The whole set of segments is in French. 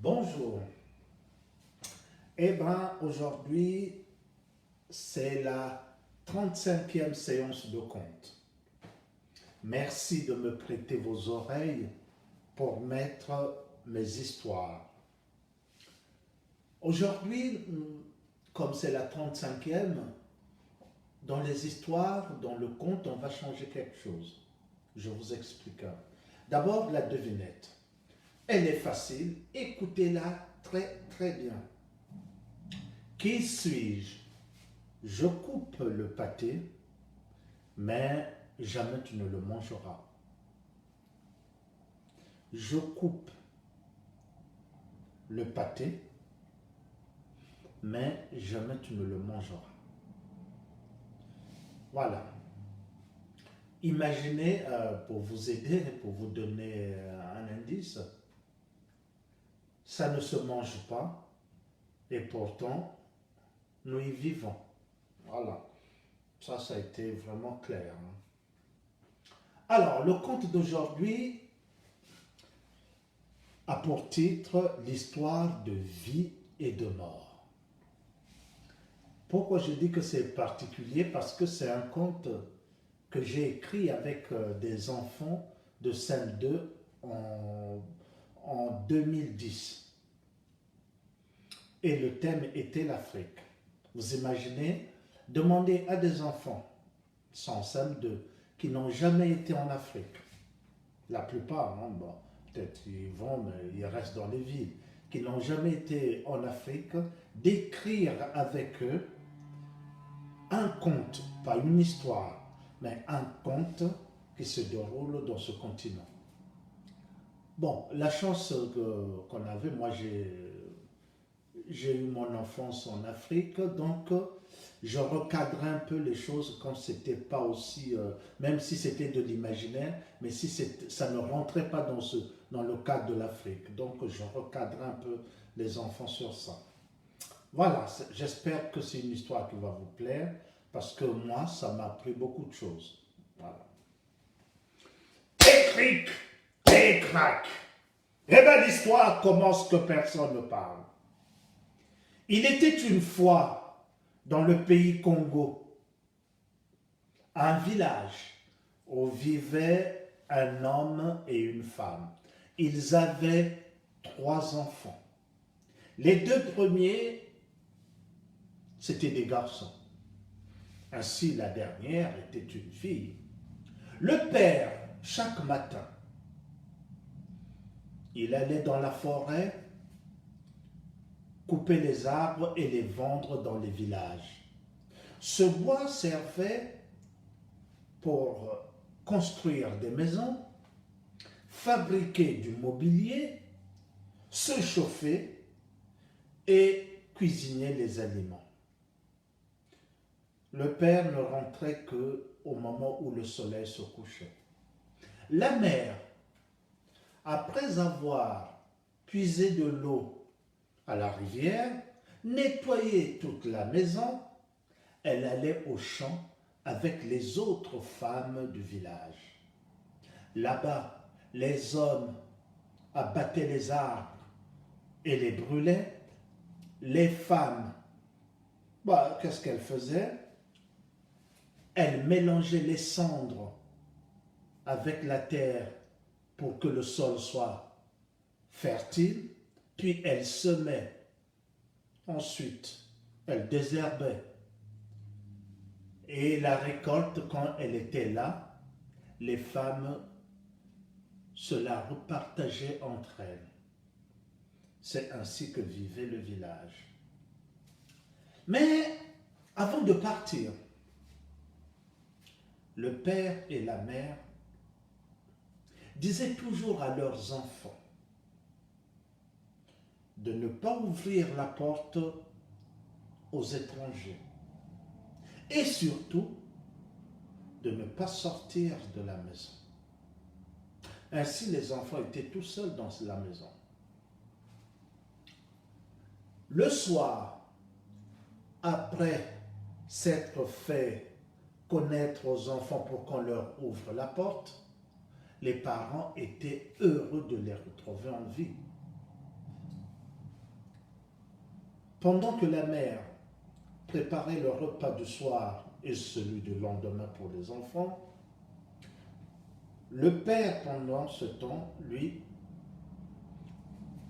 Bonjour. Eh bien, aujourd'hui, c'est la 35e séance de conte. Merci de me prêter vos oreilles pour mettre mes histoires. Aujourd'hui, comme c'est la 35e, dans les histoires, dans le conte, on va changer quelque chose. Je vous explique. D'abord, la devinette. Elle est facile, écoutez-la très bien. Qui suis-je? Je coupe le pâté, mais jamais tu ne le mangeras. Je coupe le pâté, mais jamais tu ne le mangeras. Voilà. Imaginez, pour vous aider, pour vous donner un indice, ça ne se mange pas et pourtant nous y vivons. Voilà. Ça a été vraiment clair. Alors, le conte d'aujourd'hui a pour titre l'histoire de vie et de mort. Pourquoi je dis que c'est particulier? Parce que c'est un conte que j'ai écrit avec des enfants de CM2 en 2010. Et le thème était l'Afrique. Vous imaginez, demander à des enfants sans CM2 qui n'ont jamais été en Afrique, la plupart, hein, bon, peut-être ils vont, mais ils restent dans les villes, qui n'ont jamais été en Afrique, d'écrire avec eux un conte, pas une histoire, mais un conte qui se déroule dans ce continent. Bon, la chance qu'on avait, moi j'ai eu mon enfance en Afrique, donc je recadrais un peu les choses quand c'était pas aussi, même si c'était de l'imaginaire, mais si ça ne rentrait pas dans le cadre de l'Afrique. Donc je recadrais un peu les enfants sur ça. Voilà, j'espère que c'est une histoire qui va vous plaire, parce que moi, ça m'a appris beaucoup de choses. Voilà. Et cric, et crac. Eh bien, l'histoire commence que personne ne parle. Il était une fois dans le pays Congo, un village où vivaient un homme et une femme. Ils avaient 3 enfants. Les 2 premiers, c'étaient des garçons. Ainsi, la dernière était une fille. Le père, chaque matin, il allait dans la forêt, couper les arbres et les vendre dans les villages. Ce bois servait pour construire des maisons, fabriquer du mobilier, se chauffer et cuisiner les aliments. Le père ne rentrait qu'au moment où le soleil se couchait. La mère, après avoir puisé de l'eau à la rivière, nettoyé toute la maison, elle allait au champ avec les autres femmes du village. Là-bas, les hommes abattaient les arbres et les brûlaient. Les femmes, qu'est-ce qu'elles faisaient? Elles mélangeaient les cendres avec la terre pour que le sol soit fertile, puis elles semaient. Ensuite, elles désherbaient. Et la récolte, quand elle était là, les femmes se la repartageaient entre elles. C'est ainsi que vivait le village. Mais avant de partir, le père et la mère disaient toujours à leurs enfants de ne pas ouvrir la porte aux étrangers et surtout de ne pas sortir de la maison. Ainsi, les enfants étaient tout seuls dans la maison. Le soir, après s'être fait connaître aux enfants pour qu'on leur ouvre la porte, les parents étaient heureux de les retrouver en vie. Pendant que la mère préparait le repas du soir et celui du lendemain pour les enfants, le père, pendant ce temps, lui,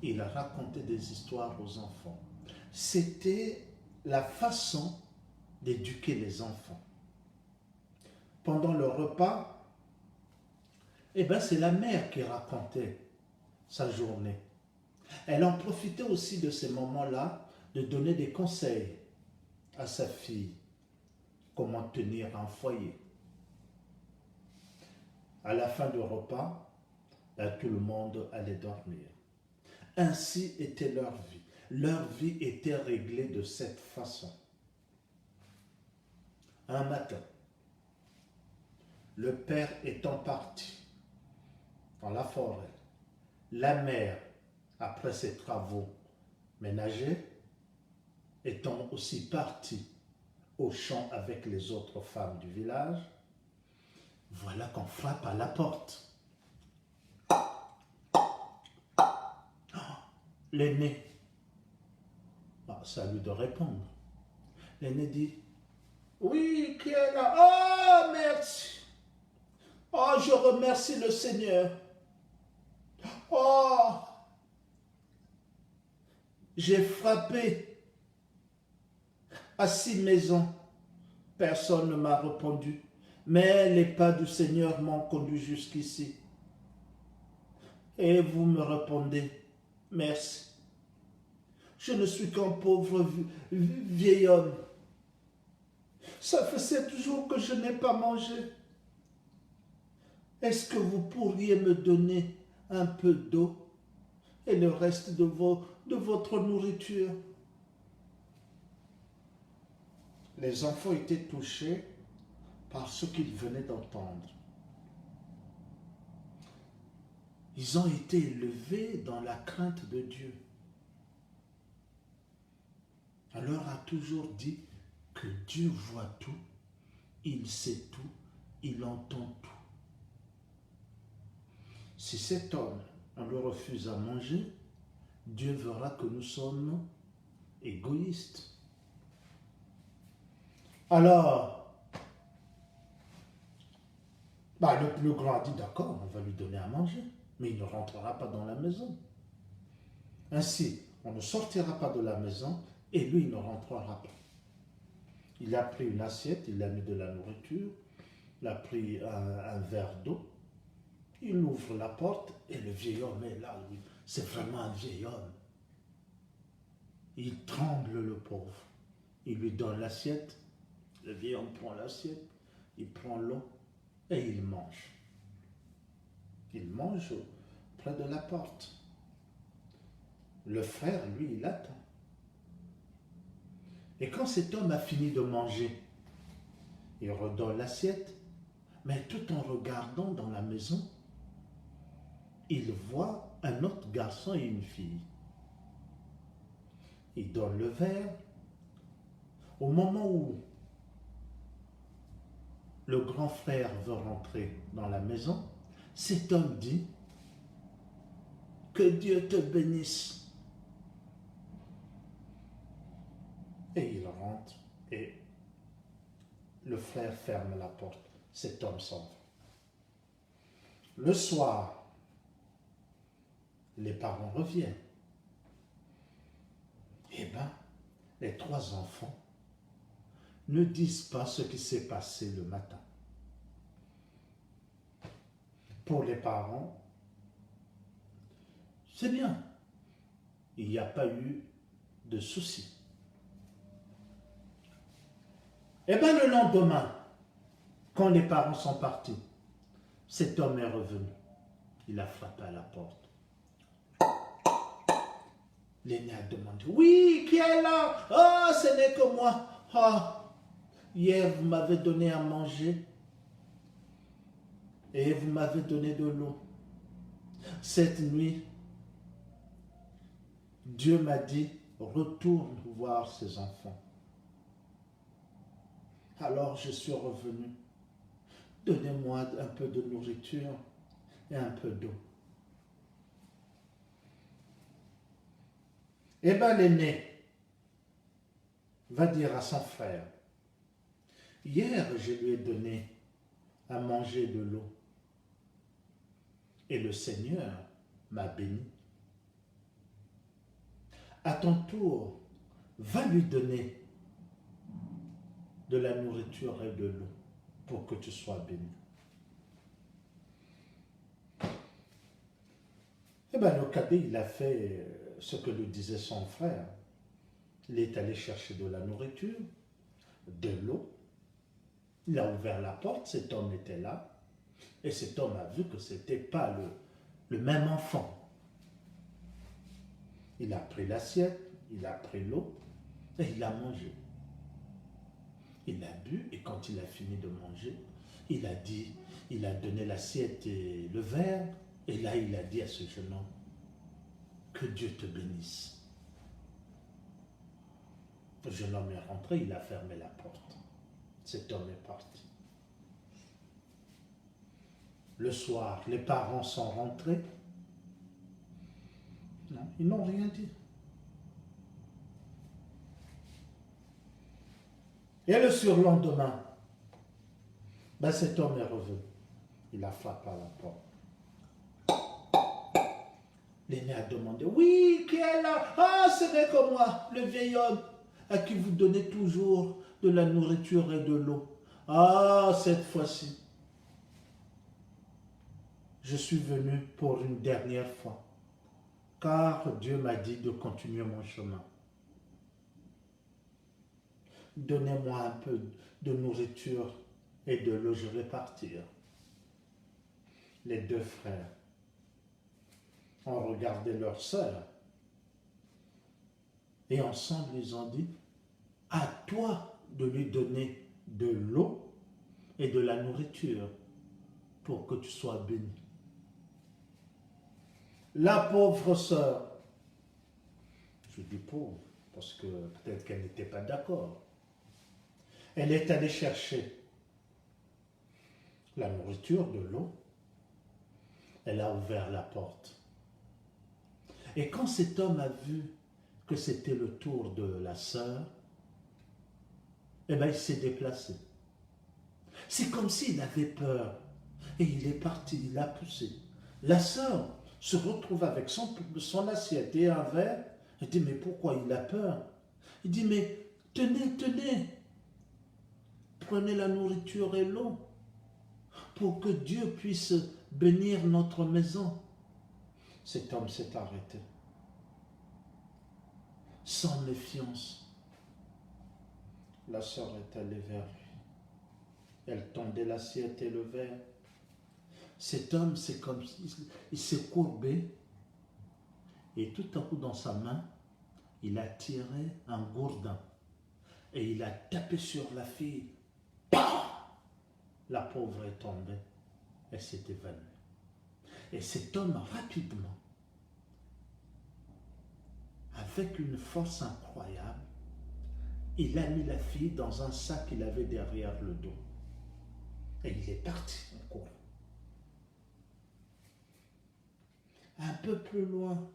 il racontait des histoires aux enfants. C'était la façon d'éduquer les enfants. Pendant le repas, c'est la mère qui racontait sa journée. Elle en profitait aussi de ces moments-là de donner des conseils à sa fille, comment tenir un foyer. À la fin du repas, tout le monde allait dormir. Ainsi était leur vie. Leur vie était réglée de cette façon. Un matin, le père étant parti dans la forêt, la mère, après ses travaux ménagers, étant aussi partie au champ avec les autres femmes du village, voilà qu'on frappe à la porte. L'aîné, c'est à lui de répondre. L'aîné dit, oui, qui est là? Oh, merci. Oh, je remercie le Seigneur. Oh, j'ai frappé à 6 maisons. Personne ne m'a répondu. Mais les pas du Seigneur m'ont conduit jusqu'ici. Et vous me répondez, merci. Je ne suis qu'un pauvre vieil homme. Ça fait 7 jours que je n'ai pas mangé. Est-ce que vous pourriez me donner un peu d'eau et le reste de votre nourriture? Les enfants étaient touchés par ce qu'ils venaient d'entendre. Ils ont été élevés dans la crainte de Dieu. On leur a toujours dit que Dieu voit tout, il sait tout, il entend tout. Si cet homme, on le refuse à manger, Dieu verra que nous sommes égoïstes. Alors, le plus grand a dit, d'accord, on va lui donner à manger, mais il ne rentrera pas dans la maison. Ainsi, on ne sortira pas de la maison et lui, il ne rentrera pas. Il a pris une assiette, il a mis de la nourriture, il a pris un verre d'eau, il ouvre la porte et le vieil homme est là, lui. C'est vraiment un vieil homme. Il tremble, le pauvre. Il lui donne l'assiette, le vieil homme prend l'assiette, il prend l'eau et il mange. Il mange près de la porte. Le frère, lui, il attend. Et quand cet homme a fini de manger, il redonne l'assiette, mais tout en regardant dans la maison, il voit un autre garçon et une fille. Il donne le verre. Au moment où le grand frère veut rentrer dans la maison, cet homme dit « Que Dieu te bénisse ». Et il rentre et le frère ferme la porte. Cet homme s'en va. Le soir, les parents reviennent. Les 3 enfants ne disent pas ce qui s'est passé le matin. Pour les parents, c'est bien. Il n'y a pas eu de soucis. Le lendemain, quand les parents sont partis, cet homme est revenu. Il a frappé à la porte. L'aîné a demandé, oui, qui est là? Oh, ce n'est que moi. Hier, vous m'avez donné à manger et vous m'avez donné de l'eau. Cette nuit, Dieu m'a dit, retourne voir ses enfants. Alors je suis revenu. Donnez-moi un peu de nourriture et un peu d'eau. L'aîné va dire à son frère, hier je lui ai donné à manger de l'eau et le Seigneur m'a béni. À ton tour, va lui donner de la nourriture et de l'eau pour que tu sois béni. Eh bien, le cadet, il a fait ce que lui disait son frère. Il est allé chercher de la nourriture, de l'eau. Il a ouvert la porte, cet homme était là. Et cet homme a vu que ce n'était pas le même enfant. Il a pris l'assiette, il a pris l'eau et il a mangé. Il a bu et quand il a fini de manger, il a donné l'assiette et le verre. Et là, il a dit à ce jeune homme, que Dieu te bénisse. Le jeune homme est rentré, il a fermé la porte. Cet homme est parti. Le soir, les parents sont rentrés. Non, ils n'ont rien dit. Et le surlendemain, cet homme est revenu. Il a frappé à la porte. L'aîné a demandé, oui, qui est là? Ah, ce n'est que moi, le vieil homme, à qui vous donnez toujours de la nourriture et de l'eau. Ah, cette fois-ci, je suis venu pour une dernière fois, car Dieu m'a dit de continuer mon chemin. Donnez-moi un peu de nourriture et de l'eau, je vais partir. Les deux frères ont regardé leur sœur et ensemble ils ont dit, à toi de lui donner de l'eau et de la nourriture pour que tu sois béni. La pauvre sœur, je dis pauvre parce que peut-être qu'elle n'était pas d'accord, elle est allée chercher la nourriture, de l'eau, elle a ouvert la porte. Et quand cet homme a vu que c'était le tour de la sœur, il s'est déplacé. C'est comme s'il avait peur. Et il est parti, il a poussé. La sœur se retrouve avec son assiette et un verre. Elle dit, mais pourquoi il a peur? Il dit, mais tenez, prenez la nourriture et l'eau pour que Dieu puisse bénir notre maison. Cet homme s'est arrêté. Sans méfiance, la sœur est allée vers lui. Elle tendait l'assiette et le verre. Cet homme, c'est comme il s'est courbé et tout à coup dans sa main, il a tiré un gourdin et il a tapé sur la fille. Pah! La pauvre est tombée. Elle s'est évanouie. Et cet homme, rapidement, avec une force incroyable, il a mis la fille dans un sac qu'il avait derrière le dos. Et il est parti en courant. Un peu plus loin,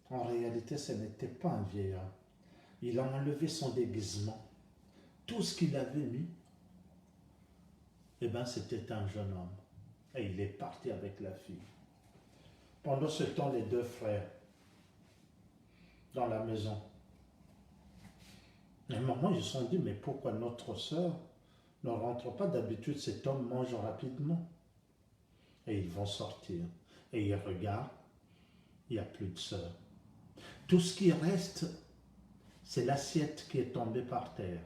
en réalité, ce n'était pas un vieillard. Il a enlevé son déguisement. Tout ce qu'il avait mis, c'était un jeune homme. Et il est parti avec la fille. Pendant ce temps, les deux frères, dans la maison, à un moment, ils se sont dit, mais pourquoi notre sœur ne rentre pas? D'habitude, cet homme mange rapidement. Et ils vont sortir. Et ils regardent, il n'y a plus de sœur. Tout ce qui reste, c'est l'assiette qui est tombée par terre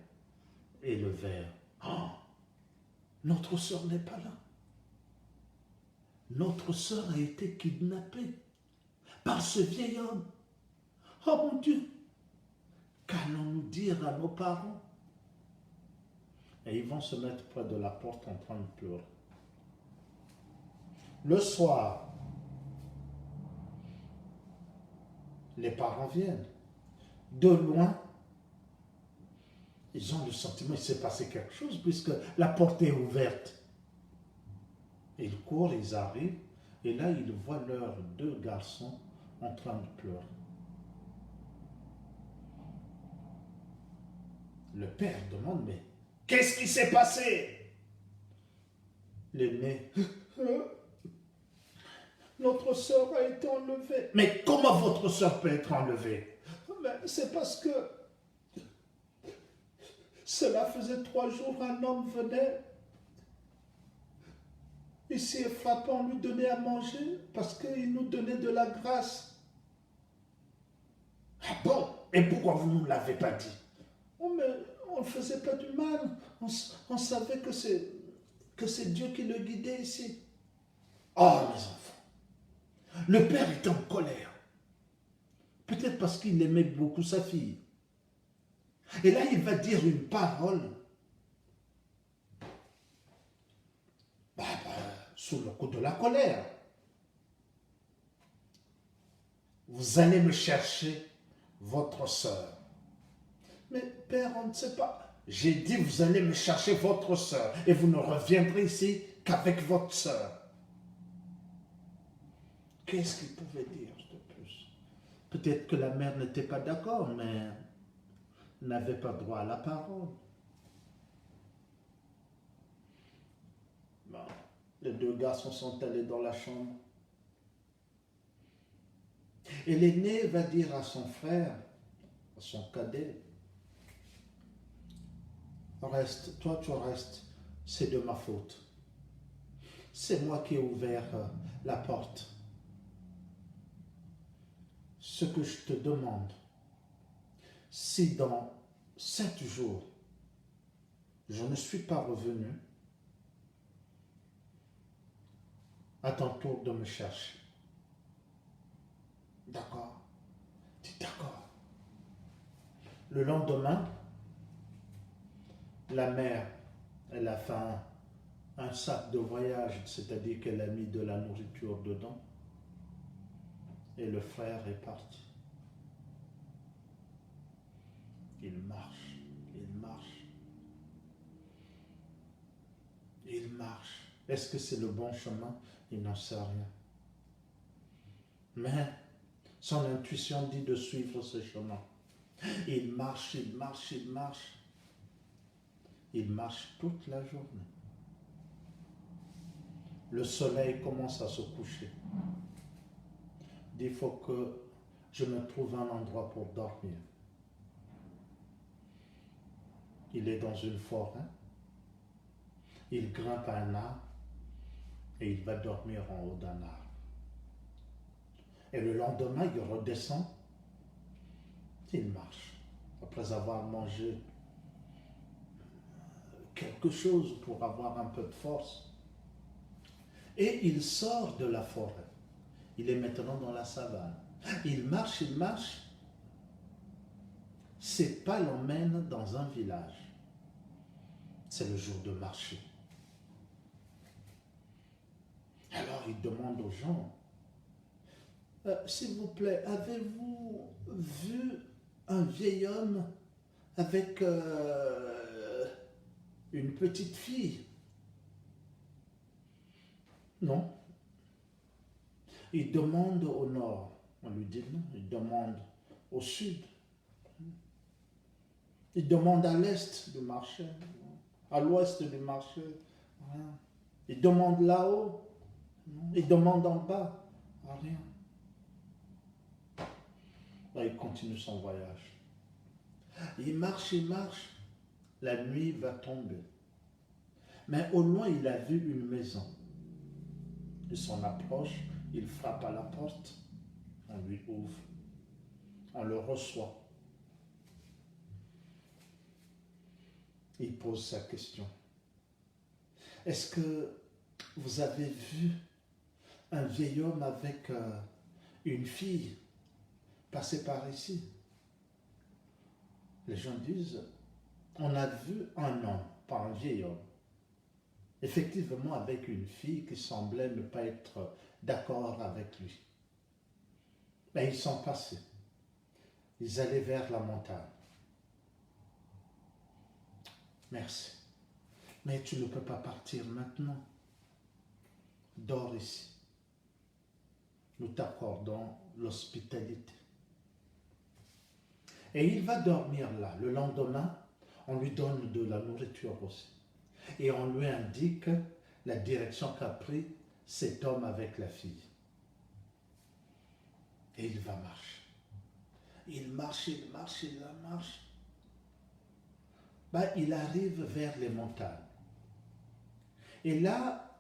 et le verre. Oh, notre sœur n'est pas là. Notre sœur a été kidnappée par ce vieil homme. Oh mon Dieu, qu'allons-nous dire à nos parents? Et ils vont se mettre près de la porte en train de pleurer. Le soir, les parents viennent. De loin, ils ont le sentiment qu'il s'est passé quelque chose puisque la porte est ouverte. Ils courent, ils arrivent, et là, ils voient leurs deux garçons en train de pleurer. Le père demande, mais qu'est-ce qui s'est passé? L'aîné, notre sœur a été enlevée. Mais comment votre sœur peut être enlevée? C'est parce que cela faisait 3 jours, un homme venait ici et frappant, lui donnait à manger parce qu'il nous donnait de la grâce. Ah bon? Et pourquoi vous ne nous l'avez pas dit? Oh, mais on ne faisait pas du mal. On savait que c'est Dieu qui le guidait ici. Oh, mes enfants, le père était en colère. Peut-être parce qu'il aimait beaucoup sa fille. Et là, il va dire une parole sous le coup de la colère. Vous allez me chercher votre sœur. Mais père, on ne sait pas. J'ai dit, vous allez me chercher votre sœur et vous ne reviendrez ici qu'avec votre sœur. Qu'est-ce qu'il pouvait dire de plus? Peut-être que la mère n'était pas d'accord, mais n'avait pas droit à la parole. Bon, les 2 garçons sont allés dans la chambre. Et l'aîné va dire à son frère, à son cadet, reste, toi tu restes, c'est de ma faute. C'est moi qui ai ouvert la porte. Ce que je te demande, si dans 7 jours, je ne suis pas revenu, à ton tour de me chercher. D'accord? Dis d'accord. Le lendemain, la mère, elle a fait un sac de voyage, c'est-à-dire qu'elle a mis de la nourriture dedans. Et le frère est parti. Il marche, il marche, il marche. Est-ce que c'est le bon chemin? Il n'en sait rien. Mais son intuition dit de suivre ce chemin. Il marche, il marche, il marche. Il marche toute la journée. Le soleil commence à se coucher. Il faut que je me trouve un endroit pour dormir. Il est dans une forêt. Il grimpe à un arbre et il va dormir en haut d'un arbre. Et le lendemain, il redescend. Il marche. Après avoir mangé quelque chose pour avoir un peu de force. Et il sort de la forêt. Il est maintenant dans la savane. Il marche, il marche. Ses pas l'emmènent dans un village. C'est le jour de marché. Alors il demande aux gens, s'il vous plaît, avez-vous vu un vieil homme avec une petite fille? Non. Il demande au nord. On lui dit non. Il demande au sud. Il demande à l'est du marché, à l'ouest du marché. Il demande là-haut. Il demande en bas. Rien. Là, il continue son voyage. Il marche, il marche. La nuit va tomber. Mais au loin, il a vu une maison. Il s'en approche, il frappe à la porte. On lui ouvre. On le reçoit. Il pose sa question. Est-ce que vous avez vu un vieil homme avec une fille passer par ici? Les gens disent, on a vu un homme, pas un vieil homme, effectivement avec une fille qui semblait ne pas être d'accord avec lui. Mais ils sont passés. Ils allaient vers la montagne. Merci. Mais tu ne peux pas partir maintenant. Dors ici. Nous t'accordons l'hospitalité. Et il va dormir là. Le lendemain, On lui donne de la nourriture aussi. Et on lui indique la direction qu'a pris cet homme avec la fille. Et il va marcher. Il marche, il marche, il marche. Il arrive vers les montagnes. Et là,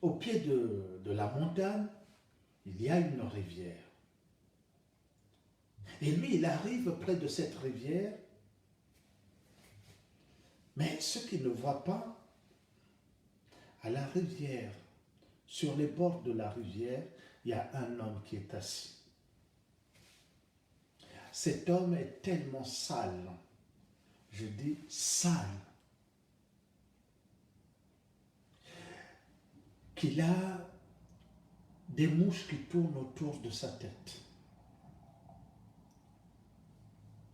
au pied de la montagne, il y a une rivière. Et lui, il arrive près de cette rivière. Mais ce qu'il ne voit pas, à la rivière, sur les bords de la rivière, il y a un homme qui est assis. Cet homme est tellement sale, je dis sale, qu'il a des mouches qui tournent autour de sa tête,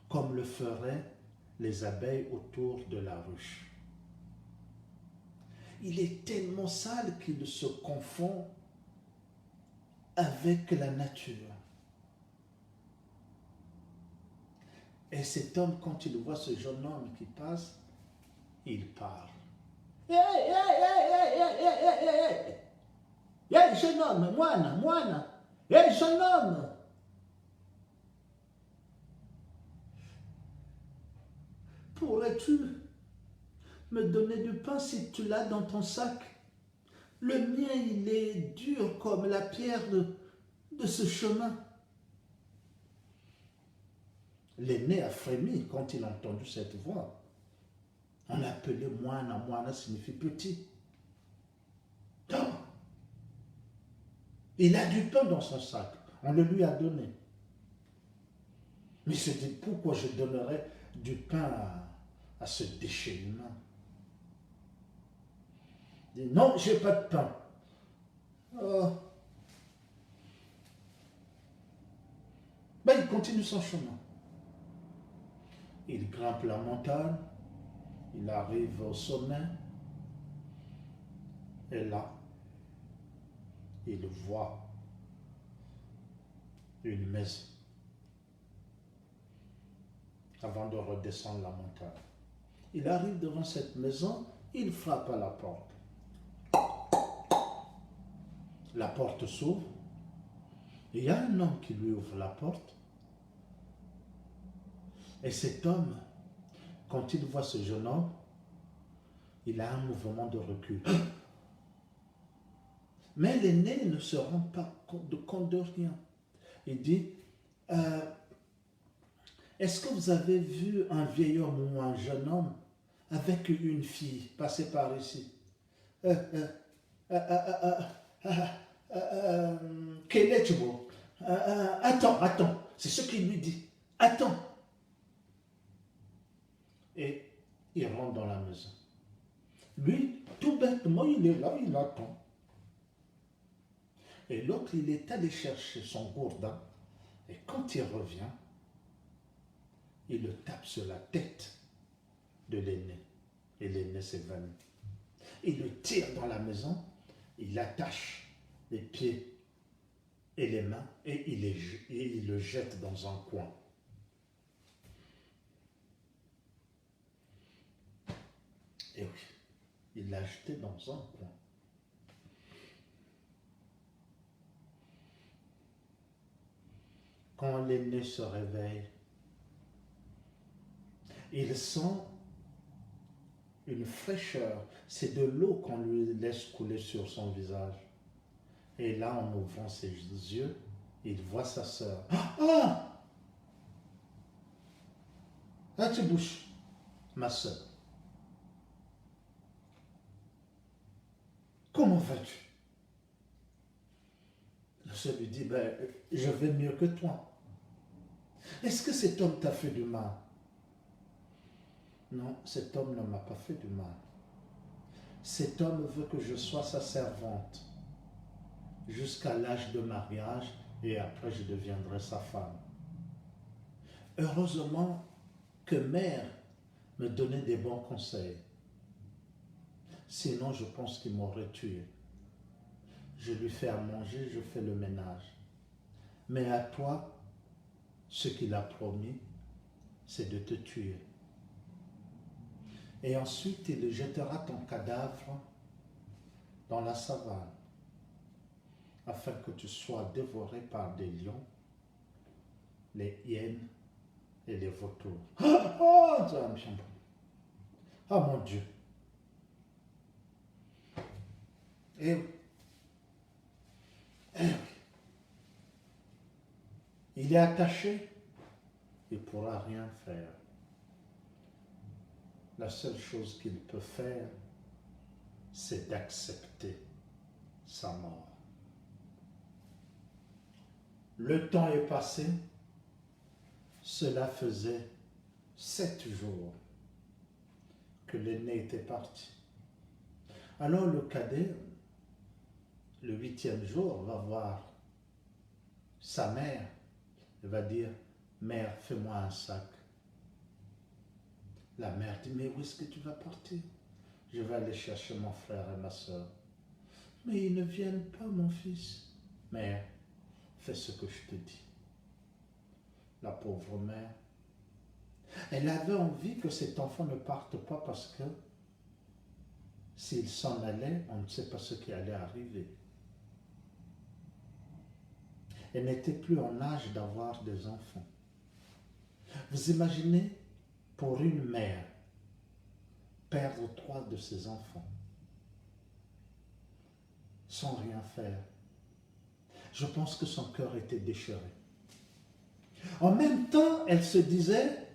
comme le feraient les abeilles autour de la ruche. Il est tellement sale qu'il se confond avec la nature. Et cet homme, quand il voit ce jeune homme qui passe, il parle. Hey, jeune homme, moine. Hey, jeune homme. Pourrais-tu me donner du pain si tu l'as dans ton sac? Le mien, il est dur comme la pierre de ce chemin. L'aîné a frémi quand il a entendu cette voix. On l'appelait moine. Moine signifie petit. Donc, il a du pain dans son sac. On le lui a donné. Mais il se dit, pourquoi je donnerais du pain à ce déchet humain? Il dit, non, je n'ai pas de pain. Oh. Il continue son chemin. Il grimpe la montagne. Il arrive au sommet. Et là, il voit une maison avant de redescendre la montagne. Il arrive devant cette maison, il frappe à la porte. La porte s'ouvre. Il y a un homme qui lui ouvre la porte. Et cet homme, quand il voit ce jeune homme, il a un mouvement de recul. Mais l'aîné ne se rend pas compte de rien. Il dit, est-ce que vous avez vu un vieil homme ou un jeune homme avec une fille passer par ici? Quel est-tu beau? Attends, c'est ce qu'il lui dit. Attends. Et il rentre dans la maison. Lui, tout bêtement, il est là, il attend. Et l'autre, il est allé chercher son gourdin. Et quand il revient, il le tape sur la tête de l'aîné. Et l'aîné s'évanouit. Il le tire dans la maison, il attache les pieds et les mains et il le jette dans un coin. Et oui, il l'a jeté dans un coin. Quand l'aîné se réveille, il sent une fraîcheur. C'est de l'eau qu'on lui laisse couler sur son visage. Et là, en ouvrant ses yeux, il voit sa sœur. Ah! Là, tu bouges, ma sœur. Comment vas-tu? La sœur lui dit, je vais mieux que toi. Est-ce que cet homme t'a fait du mal? Non, cet homme ne m'a pas fait du mal. Cet homme veut que je sois sa servante jusqu'à l'âge de mariage et après je deviendrai sa femme. Heureusement que mère me donnait des bons conseils. Sinon, je pense qu'il m'aurait tué. Je lui fais à manger, je fais le ménage. Mais à toi, ce qu'il a promis, c'est de te tuer. Et ensuite, il jettera ton cadavre dans la savane, afin que tu sois dévoré par des lions, les hyènes et les vautours. Oh, mon Dieu. Et il est attaché, il ne pourra rien faire. La seule chose qu'il peut faire, c'est d'accepter sa mort. Le temps est passé, cela faisait 7 jours que l'aîné était parti. Alors le cadet, le 8e jour, va voir sa mère et va dire, mère, fais-moi un sac. La mère dit, mais où est-ce que tu vas partir? Je vais aller chercher mon frère et ma soeur. Mais ils ne viennent pas, mon fils. Mère, fais ce que je te dis. La pauvre mère, elle avait envie que cet enfant ne parte pas parce que s'il s'en allait, on ne sait pas ce qui allait arriver. Elle n'était plus en âge d'avoir des enfants. Vous imaginez, pour une mère, perdre 3 de ses enfants, sans rien faire. Je pense que son cœur était déchiré. En même temps, elle se disait,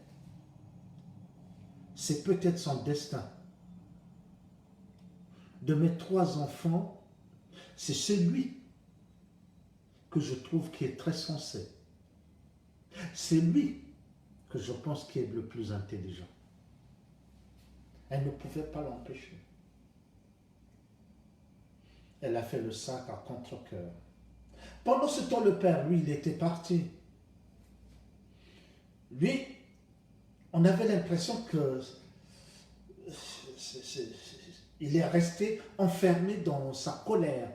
c'est peut-être son destin. De mes 3 enfants, c'est celui que je trouve qui est très sensé. C'est lui que je pense qui est le plus intelligent. Elle ne pouvait pas l'empêcher. Elle a fait le sac à contre-cœur. Pendant ce temps, le père, lui, il était parti. Lui, on avait l'impression que il est resté enfermé dans sa colère.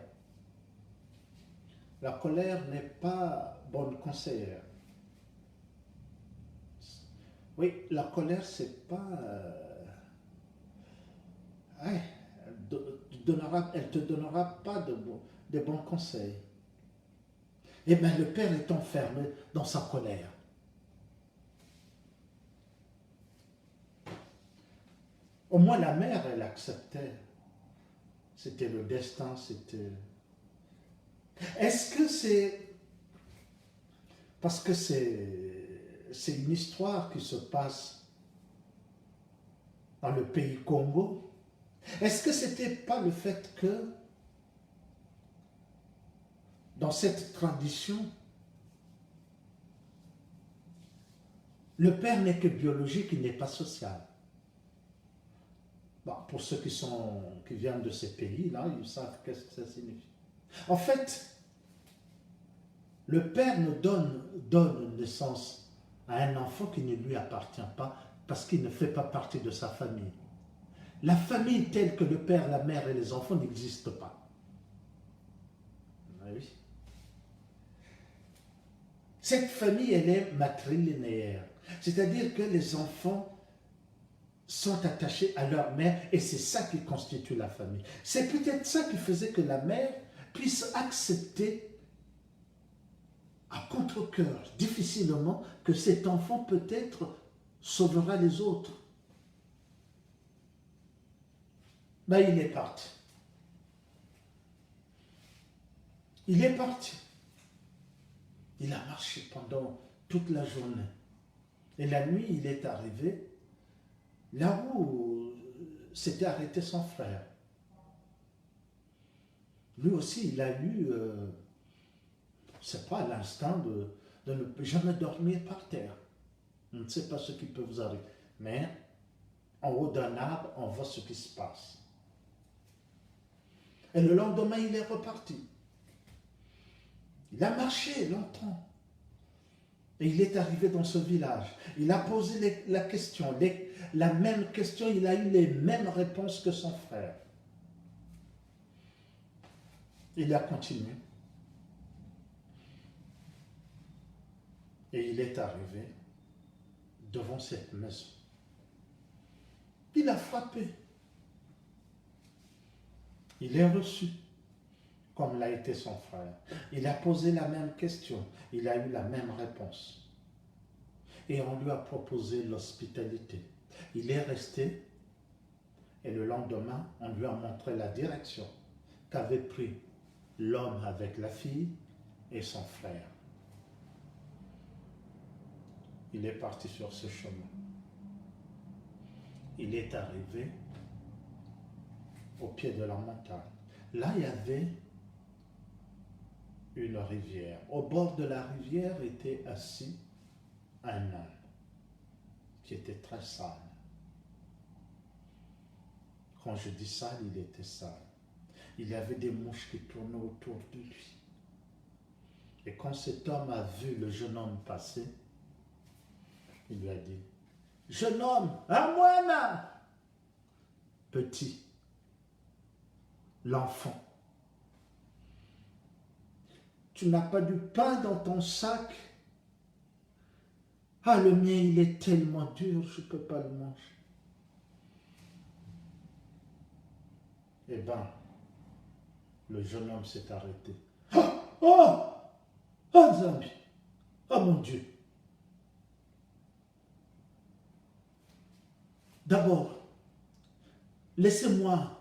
La colère n'est pas bonne conseillère. Oui, la colère, c'est pas... elle ne te donnera pas de bons conseils. Eh bien, le père est enfermé dans sa colère. Au moins, la mère, elle acceptait. C'était le destin, c'était... Est-ce que c'est... Parce que c'est une histoire qui se passe dans le pays Congo. Est-ce que c'était pas le fait que dans cette tradition, le père n'est que biologique, il n'est pas social? Bon, pour ceux qui viennent de ces pays-là, ils savent qu'est-ce que ça signifie. En fait, le père nous donne naissance à un enfant qui ne lui appartient pas parce qu'il ne fait pas partie de sa famille. La famille telle que le père, la mère et les enfants n'existent pas. Oui. Cette famille, elle est matrilinéaire. C'est-à-dire que les enfants sont attachés à leur mère et c'est ça qui constitue la famille. C'est peut-être ça qui faisait que la mère puisse accepter à contre-cœur, difficilement, que cet enfant peut-être sauvera les autres. Ben, il est parti. Il est parti. Il a marché pendant toute la journée. Et la nuit, il est arrivé là où s'était arrêté son frère. Lui aussi, il a eu, c'est pas l'instinct de ne jamais dormir par terre. On ne sait pas ce qui peut vous arriver. Mais en haut d'un arbre, on voit ce qui se passe. Et le lendemain, il est reparti. Il a marché longtemps. Et il est arrivé dans ce village. Il a posé la question, la même question, il a eu les mêmes réponses que son frère. Il a continué. Et il est arrivé devant cette maison. Il a frappé. Il est reçu, comme l'a été son frère. Il a posé la même question. Il a eu la même réponse. Et on lui a proposé l'hospitalité. Il est resté et le lendemain, on lui a montré la direction qu'avait pris l'homme avec la fille et son frère. Il est parti sur ce chemin. Il est arrivé au pied de la montagne. Là, il y avait une rivière. Au bord de la rivière était assis un homme qui était très sale. Quand je dis sale, il était sale. Il y avait des mouches qui tournaient autour de lui. Et quand cet homme a vu le jeune homme passer, il lui a dit, « Jeune homme, à moi là !» Petit, l'enfant, tu n'as pas du pain dans ton sac? Ah, le mien, il est tellement dur, je ne peux pas le manger. Eh bien, le jeune homme s'est arrêté. Ah, oh, oh, Zambi, oh mon Dieu. D'abord, laissez-moi